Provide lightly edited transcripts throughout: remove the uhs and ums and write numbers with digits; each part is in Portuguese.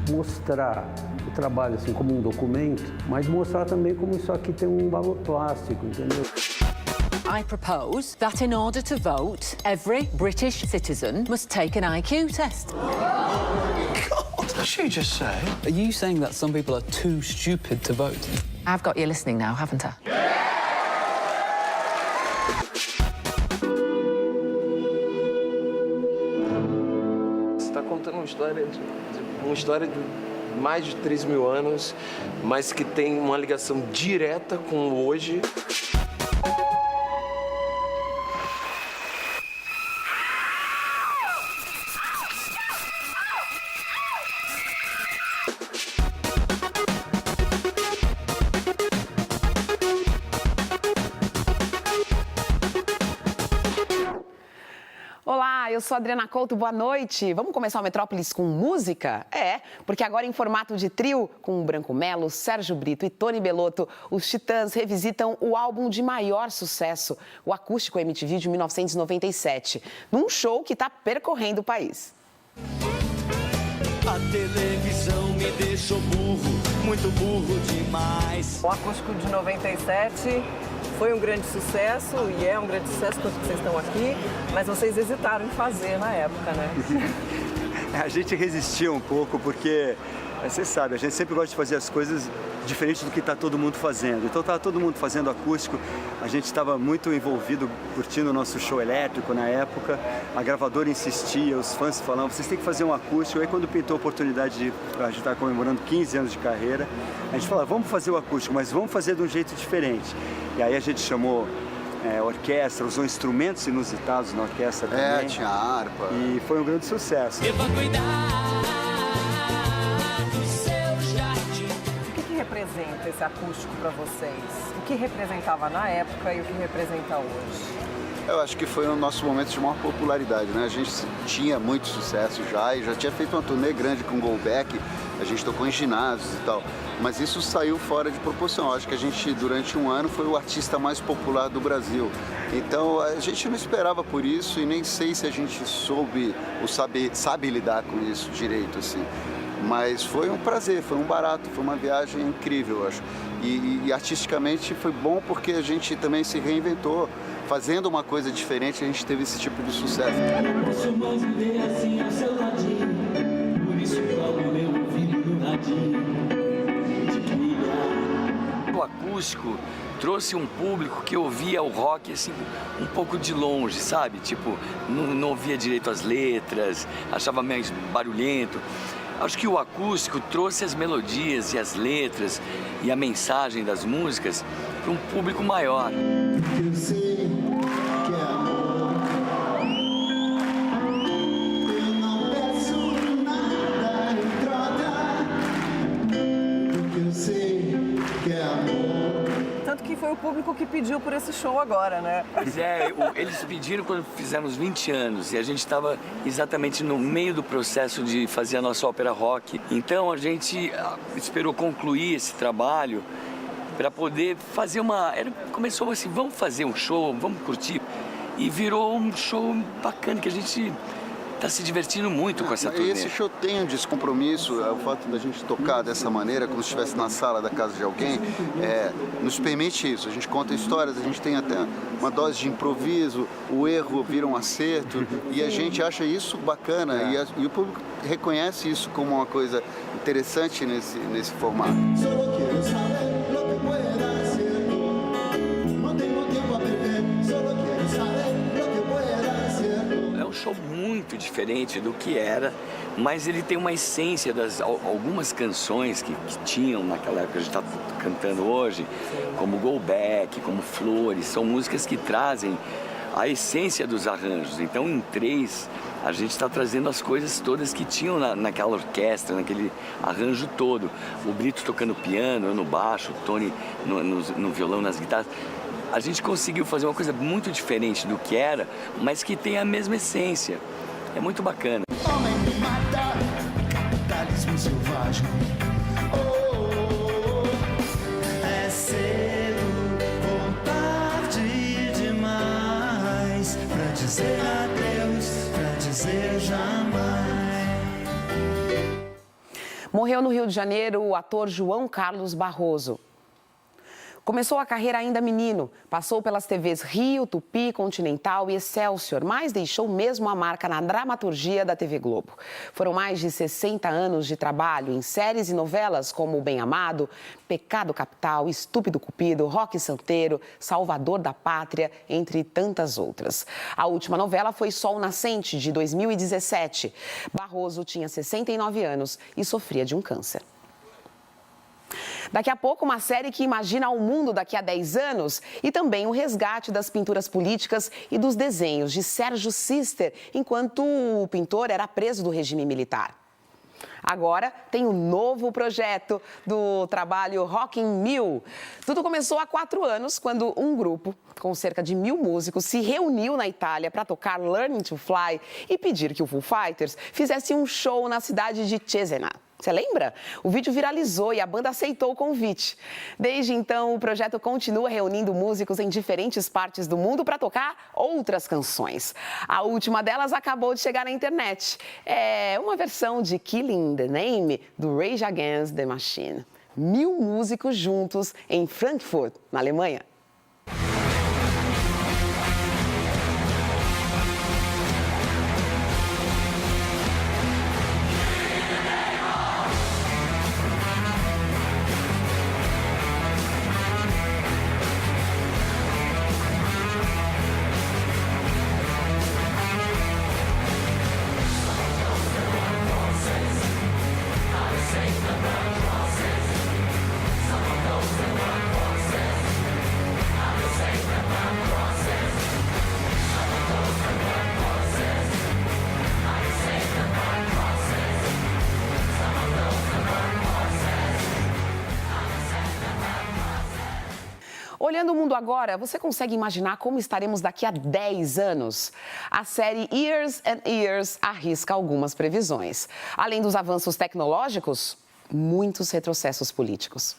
mostrar o trabalho assim como um documento, mas mostrar também como isso aqui tem um valor plástico, entendeu? I propose that in order to vote, every British citizen must take an IQ test. What did she just say? Are you saying that some people are too stupid to vote? I've got you listening now, haven't I? Você está contando uma história de mais de 3 mil anos, mas que tem uma ligação direta com hoje. Olá, eu sou a Adriana Couto, boa noite. Vamos começar o Metrópolis com música? Porque agora em formato de trio, com o Branco Melo, Sérgio Brito e Tony Bellotto, os Titãs revisitam o álbum de maior sucesso, o acústico MTV de 1997, num show que está percorrendo o país. A televisão me deixou burro, muito burro demais. O acústico de 97 foi um grande sucesso e é um grande sucesso, tanto que vocês estão aqui, mas vocês hesitaram em fazer na época, né? A gente resistiu um pouco porque, você sabe, a gente sempre gosta de fazer as coisas diferentes do que está todo mundo fazendo. Então estava todo mundo fazendo acústico, a gente estava muito envolvido, curtindo o nosso show elétrico na época. A gravadora insistia, os fãs falavam, vocês têm que fazer um acústico. Aí quando pintou a oportunidade de a gente estar comemorando 15 anos de carreira, a gente falou, vamos fazer o acústico, mas vamos fazer de um jeito diferente. E aí a gente chamou orquestra, usou instrumentos inusitados na orquestra também. Tinha harpa. E foi um grande sucesso. Eu vou cuidar do seu jardim. O que representa esse acústico para vocês? O que representava na época e o que representa hoje? Eu acho que foi o nosso momento de maior popularidade, né? A gente tinha muito sucesso já e já tinha feito uma turnê grande com o Go Back, a gente tocou em ginásios e tal, mas isso saiu fora de proporção. Eu acho que a gente, durante um ano, foi o artista mais popular do Brasil. Então, a gente não esperava por isso e nem sei se a gente soube ou sabe lidar com isso direito, assim. Mas foi um prazer, foi um barato, foi uma viagem incrível, eu acho. E artisticamente foi bom porque a gente também se reinventou. Fazendo uma coisa diferente, a gente teve esse tipo de sucesso. Posso mais viver assim ao seu ladinho, por isso coloco meu ouvido no radinho de pilha. O acústico trouxe um público que ouvia o rock assim um pouco de longe, sabe? Tipo, não ouvia direito as letras, achava mais barulhento. Acho que o acústico trouxe as melodias e as letras e a mensagem das músicas para um público maior. Eu sei que é amor, eu não peço nada em troca, porque eu sei que é amor. Tanto que foi o público que pediu por esse show agora, né? Pois é, eles pediram quando fizemos 20 anos e a gente estava exatamente no meio do processo de fazer a nossa ópera rock. Então a gente esperou concluir esse trabalho para poder fazer começou assim, vamos fazer um show, vamos curtir. E virou um show bacana que a gente está se divertindo muito com essa turnê. Esse show tem um descompromisso, o fato da gente tocar dessa maneira, como se estivesse na sala da casa de alguém, nos permite isso. A gente conta histórias, a gente tem até uma dose de improviso, o erro vira um acerto, e a gente acha isso bacana, e o público reconhece isso como uma coisa interessante nesse formato. Solo quiero saber lo que pueda ser. No tengo tiempo a perder. Solo quiero saber lo que pueda ser. É um show muito diferente do que era, mas ele tem uma essência das algumas canções que tinham naquela época, a gente está cantando hoje, como Go Back, como Flores, são músicas que trazem a essência dos arranjos. Então, em 3, a gente está trazendo as coisas todas que tinham naquela orquestra, naquele arranjo todo. O Brito tocando piano, eu no baixo, o Tony no violão, nas guitarras. A gente conseguiu fazer uma coisa muito diferente do que era, mas que tem a mesma essência. É muito bacana. Homem me mata, capitalismo selvagem. É cedo ou tarde demais pra dizer adeus, pra dizer jamais. Morreu no Rio de Janeiro o ator João Carlos Barroso. Começou a carreira ainda menino, passou pelas TVs Rio, Tupi, Continental e Excelsior, mas deixou mesmo a marca na dramaturgia da TV Globo. Foram mais de 60 anos de trabalho em séries e novelas como O Bem Amado, Pecado Capital, Estúpido Cupido, Roque Santeiro, Salvador da Pátria, entre tantas outras. A última novela foi Sol Nascente, de 2017. Barroso tinha 69 anos e sofria de um câncer. Daqui a pouco, uma série que imagina o mundo daqui a 10 anos e também o resgate das pinturas políticas e dos desenhos de Sérgio Sister, enquanto o pintor era preso do regime militar. Agora tem um novo projeto do trabalho Rock in 1000. Tudo começou há 4 anos, quando um grupo com cerca de 1000 músicos se reuniu na Itália para tocar Learning to Fly e pedir que o Foo Fighters fizesse um show na cidade de Cesena. Você lembra? O vídeo viralizou e a banda aceitou o convite. Desde então, o projeto continua reunindo músicos em diferentes partes do mundo para tocar outras canções. A última delas acabou de chegar na internet. É uma versão de Killing the Name do Rage Against the Machine. 1000 músicos juntos em Frankfurt, na Alemanha. Olhando o mundo agora, você consegue imaginar como estaremos daqui a 10 anos? A série Years and Years arrisca algumas previsões. Além dos avanços tecnológicos, muitos retrocessos políticos.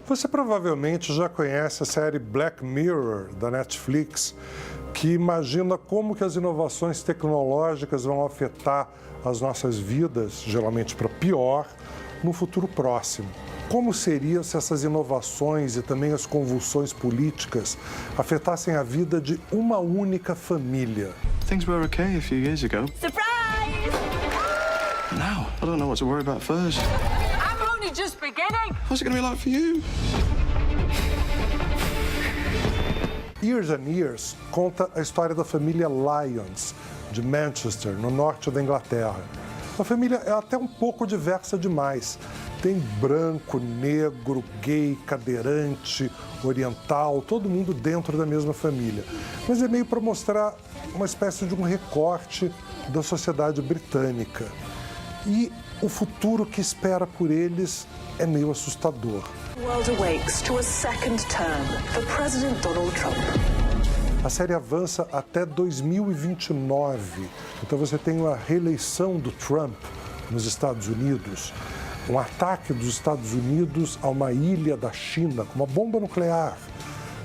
Você provavelmente já conhece a série Black Mirror, da Netflix, que imagina como que as inovações tecnológicas vão afetar as nossas vidas, geralmente para pior, no futuro próximo. Como seria se essas inovações e também as convulsões políticas afetassem a vida de uma única família? Things were okay a few years ago. Surprise! Now, I don't know what to worry about first. I'm only just beginning. What's it going to be like for you? Years and Years conta a história da família Lyons, de Manchester, no norte da Inglaterra. A família é até um pouco diversa demais. Tem branco, negro, gay, cadeirante, oriental, todo mundo dentro da mesma família. Mas é meio para mostrar uma espécie de um recorte da sociedade britânica. E o futuro que espera por eles é meio assustador. The world awakes to a second term for President Donald Trump. A série avança até 2029. Então você tem uma reeleição do Trump nos Estados Unidos, um ataque dos Estados Unidos a uma ilha da China com uma bomba nuclear,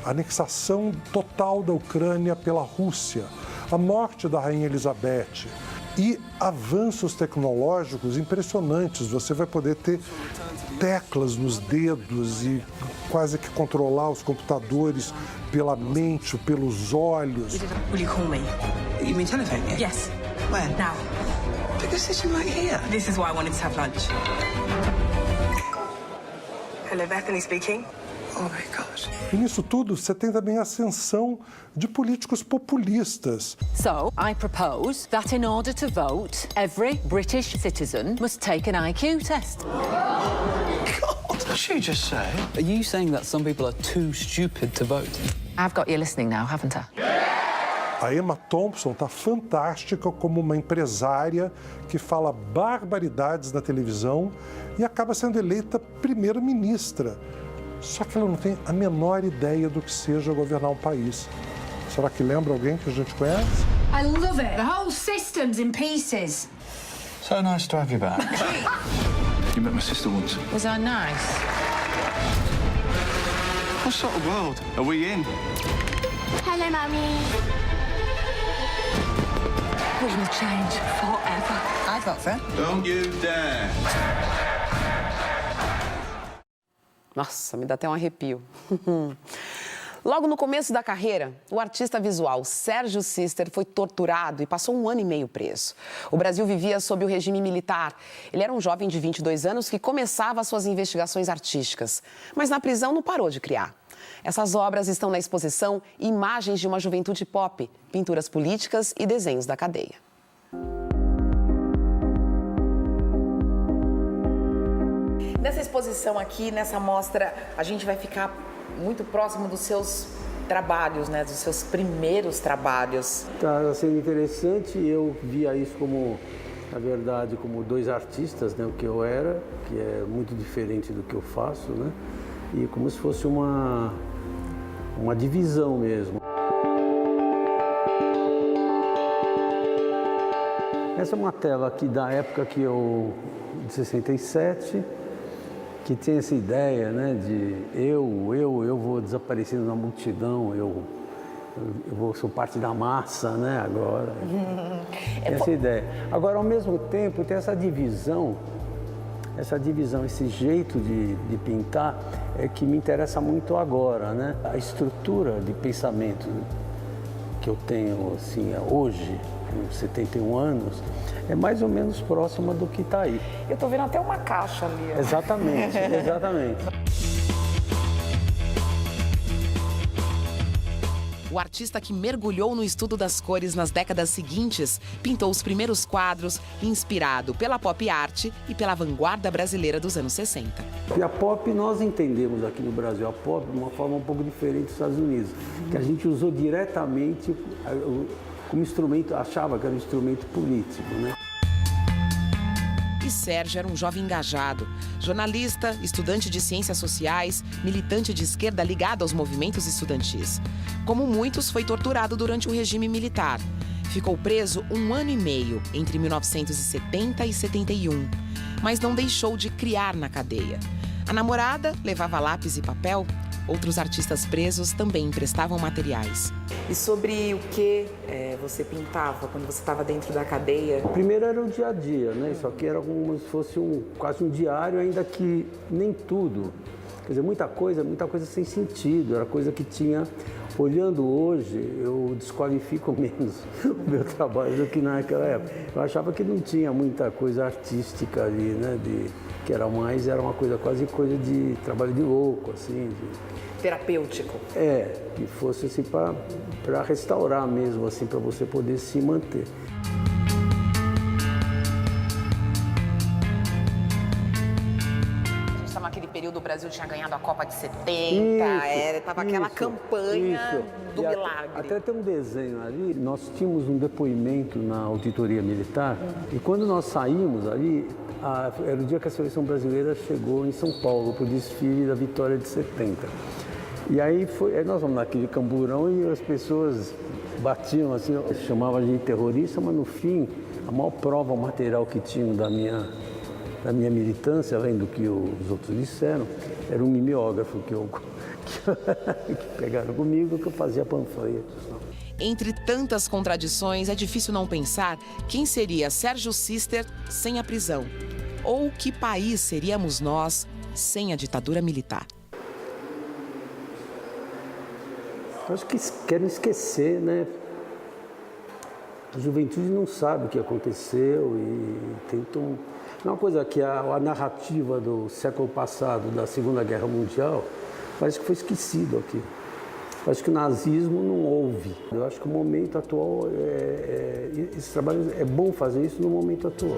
a anexação total da Ucrânia pela Rússia, a morte da Rainha Elizabeth e avanços tecnológicos impressionantes. Você vai poder ter teclas nos dedos e quase que controlar os computadores pela mente, pelos olhos. Will you call me? You mean telephone me? Yes. Where? Now. Pick a station right here. This is why I wanted to have lunch. Hello, Bethany speaking. Oh my gosh. E nisso tudo, você tem também a ascensão de políticos populistas. So, I propose that in order to vote, every British citizen must take an IQ test. What did she just say? Are you saying that some people are too stupid to vote? I've got you listening now, haven't I? A Emma Thompson está fantástica como uma empresária que fala barbaridades na televisão e acaba sendo eleita primeira-ministra. Só que ela não tem a menor ideia do que seja governar um país. Será que lembra alguém que a gente conhece? I love it. The whole system's in pieces. So nice to have you back. You met my sister once. Was I nice? What sort of world are we in? Hello, Mummy. We will change forever. I thought so. Don't you dare. Nossa, me dá até um arrepio. Logo no começo da carreira, o artista visual Sérgio Sister foi torturado e passou 1 ano e meio preso. O Brasil vivia sob o regime militar. Ele era um jovem de 22 anos que começava suas investigações artísticas. Mas na prisão não parou de criar. Essas obras estão na exposição Imagens de uma Juventude Pop, pinturas políticas e desenhos da cadeia. Nessa exposição aqui, nessa mostra, a gente vai ficar muito próximo dos seus trabalhos, né? Dos seus primeiros trabalhos. Está sendo interessante, eu via isso como, na verdade, como 2 artistas, né? O que eu era, que é muito diferente do que eu faço, né? E como se fosse uma divisão mesmo. Essa é uma tela aqui da época de 67, que tem essa ideia, né, de eu vou desaparecendo na multidão, sou parte da massa, né, agora. Essa ideia. Agora, ao mesmo tempo, tem essa divisão, esse jeito de pintar é que me interessa muito agora, né? A estrutura de pensamento que eu tenho, assim, hoje, com 71 anos, é mais ou menos próxima do que está aí. Eu tô vendo até uma caixa ali. Ó. Exatamente, exatamente. O artista que mergulhou no estudo das cores nas décadas seguintes pintou os primeiros quadros inspirado pela pop art e pela vanguarda brasileira dos anos 60. E a pop nós entendemos aqui no Brasil, a pop de uma forma um pouco diferente dos Estados Unidos, que a gente usou diretamente como instrumento, achava que era um instrumento político, né? E Sérgio era um jovem engajado, jornalista, estudante de ciências sociais, militante de esquerda ligado aos movimentos estudantis. Como muitos, foi torturado durante o regime militar. Ficou preso 1 ano e meio, entre 1970 e 71, mas não deixou de criar na cadeia. A namorada levava lápis e papel. Outros artistas presos também emprestavam materiais. E sobre o que você pintava quando você estava dentro da cadeia? Primeiro era o dia a dia, né? Isso aqui era como se fosse quase um diário, ainda que nem tudo. Quer dizer, muita coisa sem sentido, era coisa que tinha... Olhando hoje, eu desqualifico menos o meu trabalho do que naquela época. Eu achava que não tinha muita coisa artística ali, né? Que era uma coisa, quase coisa de trabalho de louco, assim. Terapêutico. Que fosse assim para restaurar mesmo, assim, para você poder se manter. Naquele período o Brasil tinha ganhado a Copa de 70, tava aquela campanha do milagre. Até tem um desenho ali, nós tínhamos um depoimento na auditoria militar e quando nós saímos ali, era o dia que a seleção brasileira chegou em São Paulo para o desfile da vitória de 70. E aí nós vamos naquele camburão e as pessoas batiam assim, chamavam a gente de terrorista, mas no fim, a maior prova material que tinham da minha militância, além do que os outros disseram, era um mimeógrafo que pegaram comigo, que eu fazia panfletos. Entre tantas contradições, é difícil não pensar quem seria Sérgio Sister sem a prisão. Ou que país seríamos nós sem a ditadura militar. Eu acho que querem esquecer, né? A juventude não sabe o que aconteceu e tentam... É uma coisa que a narrativa do século passado, da Segunda Guerra Mundial, parece que foi esquecido aqui. Parece que o nazismo não houve. Eu acho que o momento atual, esse trabalho, é bom fazer isso no momento atual.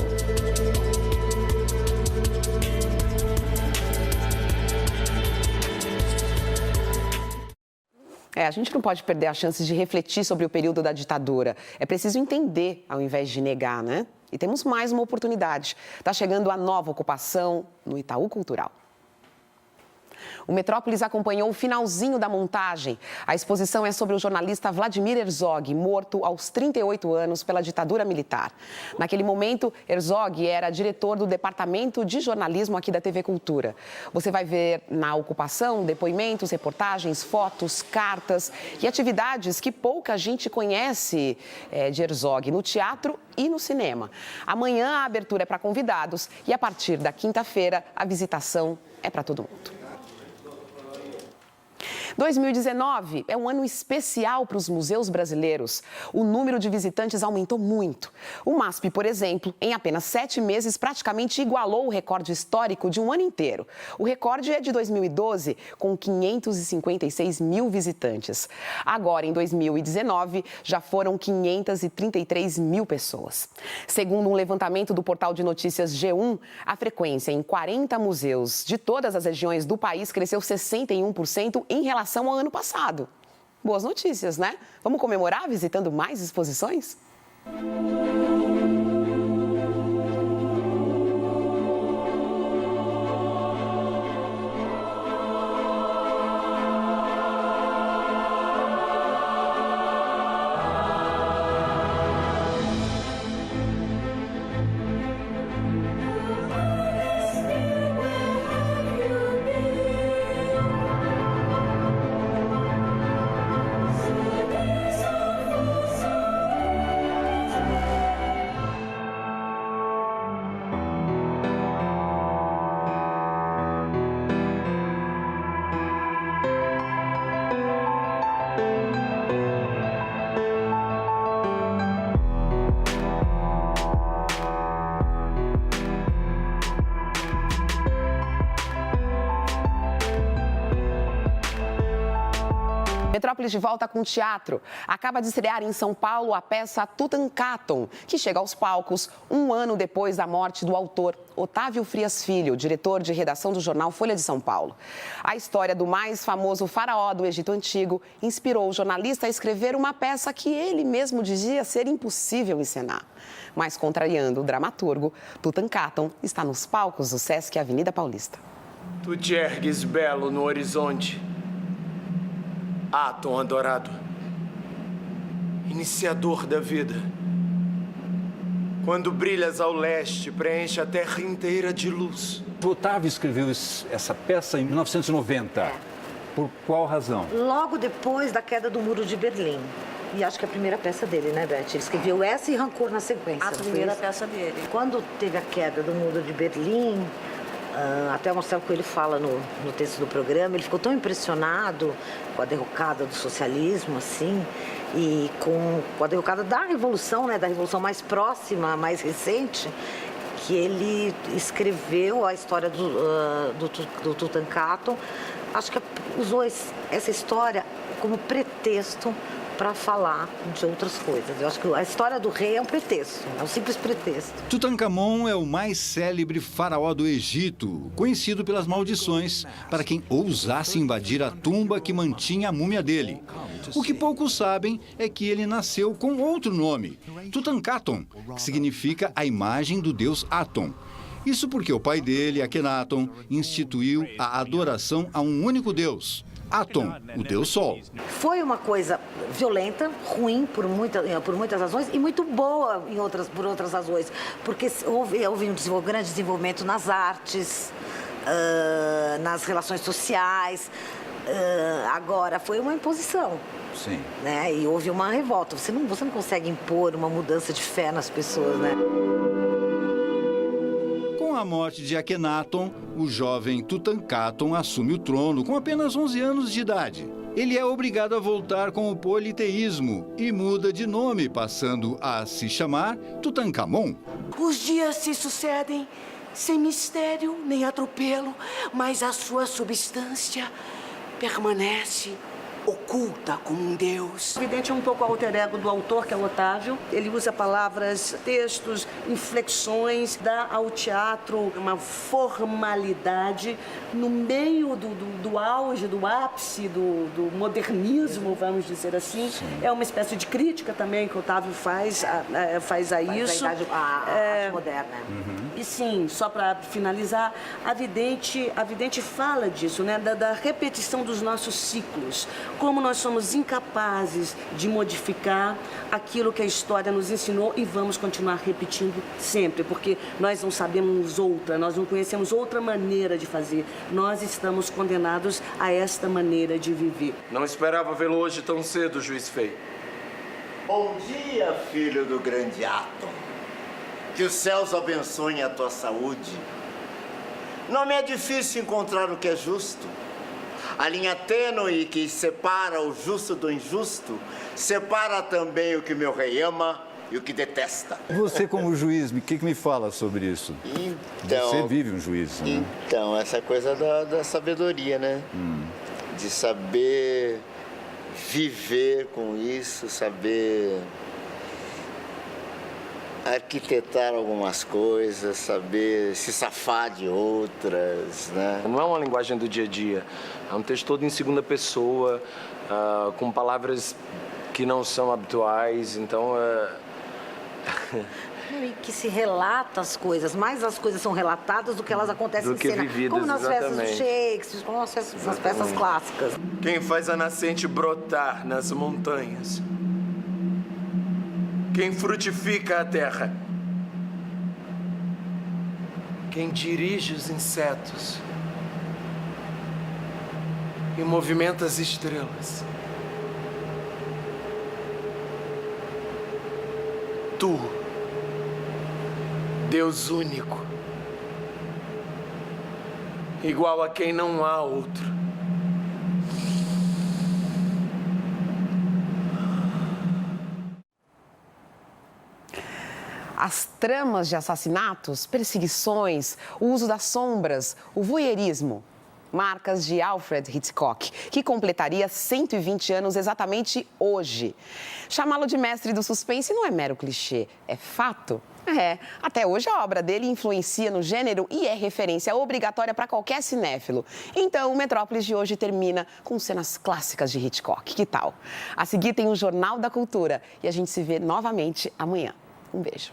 A gente não pode perder a chance de refletir sobre o período da ditadura. É preciso entender ao invés de negar, né? E temos mais uma oportunidade. Está chegando a nova ocupação no Itaú Cultural. O Metrópolis acompanhou o finalzinho da montagem. A exposição é sobre o jornalista Vladimir Herzog, morto aos 38 anos pela ditadura militar. Naquele momento, Herzog era diretor do Departamento de Jornalismo aqui da TV Cultura. Você vai ver na ocupação depoimentos, reportagens, fotos, cartas e atividades que pouca gente conhece de Herzog no teatro e no cinema. Amanhã a abertura é para convidados e a partir da quinta-feira a visitação é para todo mundo. 2019 é um ano especial para os museus brasileiros. O número de visitantes aumentou muito. O MASP, por exemplo, em apenas 7 meses, praticamente igualou o recorde histórico de um ano inteiro. O recorde é de 2012, com 556 mil visitantes. Agora, em 2019, já foram 533 mil pessoas. Segundo um levantamento do portal de notícias G1, a frequência em 40 museus de todas as regiões do país cresceu 61% em relação ao ano passado. Boas notícias, né? Vamos comemorar visitando mais exposições? Metrópolis de volta com teatro. Acaba de estrear em São Paulo a peça Tutankhaton, que chega aos palcos um ano depois da morte do autor Otávio Frias Filho, diretor de redação do jornal Folha de São Paulo. A história do mais famoso faraó do Egito Antigo inspirou o jornalista a escrever uma peça que ele mesmo dizia ser impossível encenar. Mas, contrariando o dramaturgo, Tutankhaton está nos palcos do Sesc Avenida Paulista. Tu te ergues belo no horizonte, Atom adorado, iniciador da vida. Quando brilhas ao leste, preenche a terra inteira de luz. O Otávio escreveu essa peça em 1990. Por qual razão? Logo depois da queda do Muro de Berlim. E acho que é a primeira peça dele, né, Beth? Ele escreveu essa e Rancor na sequência. A primeira peça dele. Quando teve a queda do Muro de Berlim, até o Marcelo Coelho fala no texto do programa, ele ficou tão impressionado com a derrocada do socialismo, assim, e com a derrocada da Revolução, né, da Revolução mais próxima, mais recente, que ele escreveu a história do Tutankhaton. Acho que usou essa história como pretexto para falar de outras coisas. Eu acho que a história do rei é um pretexto, é um simples pretexto. Tutankhamon é o mais célebre faraó do Egito, conhecido pelas maldições para quem ousasse invadir a tumba que mantinha a múmia dele. O que poucos sabem é que ele nasceu com outro nome, Tutankhaton, que significa a imagem do deus Atom. Isso porque o pai dele, Akhenaton, instituiu a adoração a um único deus, Atom, o deus Sol. Foi uma coisa violenta, ruim por muitas razões e muito boa por outras razões, porque houve um grande desenvolvimento nas artes, nas relações sociais. Agora, foi uma imposição. Sim. Né? E houve uma revolta. Você não consegue impor uma mudança de fé nas pessoas, né? Com a morte de Akhenaton, o jovem Tutankhaton assume o trono com apenas 11 anos de idade. Ele é obrigado a voltar com o politeísmo e muda de nome, passando a se chamar Tutankhamon. Os dias se sucedem sem mistério nem atropelo, mas a sua substância permanece oculta como um deus. O vidente é um pouco o alter ego do autor, que é o Otávio. Ele usa palavras, textos, inflexões, dá ao teatro uma formalidade no meio do auge, do ápice, do modernismo, vamos dizer assim. Sim. É uma espécie de crítica também que o Otávio faz a isso. A arte moderna. E sim, só para finalizar, a vidente fala disso, né? Da repetição dos nossos ciclos. Como nós somos incapazes de modificar aquilo que a história nos ensinou e vamos continuar repetindo sempre, porque nós não sabemos outra, nós não conhecemos outra maneira de fazer. Nós estamos condenados a esta maneira de viver. Não esperava vê-lo hoje tão cedo, juiz Fei. Bom dia, filho do grande Atom. Que os céus abençoem a tua saúde. Não me é difícil encontrar o que é justo. A linha tênue que separa o justo do injusto separa também o que meu rei ama e o que detesta. Você, como juiz, o que me fala sobre isso? Então, você vive um juízo, né? Então, essa coisa da sabedoria, né? De saber viver com isso, saber arquitetar algumas coisas, saber se safar de outras, né? Não é uma linguagem do dia a dia, é um texto todo em segunda pessoa, com palavras que não são habituais, então E que se relata as coisas, mais as coisas são relatadas do que elas acontecem do que em cena. vividas, como nas festas do exatamente. Shakespeare, como nas peças clássicas. Quem faz a nascente brotar nas montanhas? Quem frutifica a terra? Quem dirige os insetos? E movimenta as estrelas? Tu, Deus único, igual a quem não há outro. As tramas de assassinatos, perseguições, o uso das sombras, o voyeurismo. Marcas de Alfred Hitchcock, que completaria 120 anos exatamente hoje. Chamá-lo de mestre do suspense não é mero clichê, é fato. Até hoje a obra dele influencia no gênero e é referência obrigatória para qualquer cinéfilo. Então, o Metrópolis de hoje termina com cenas clássicas de Hitchcock. Que tal? A seguir tem o Jornal da Cultura e a gente se vê novamente amanhã. Um beijo.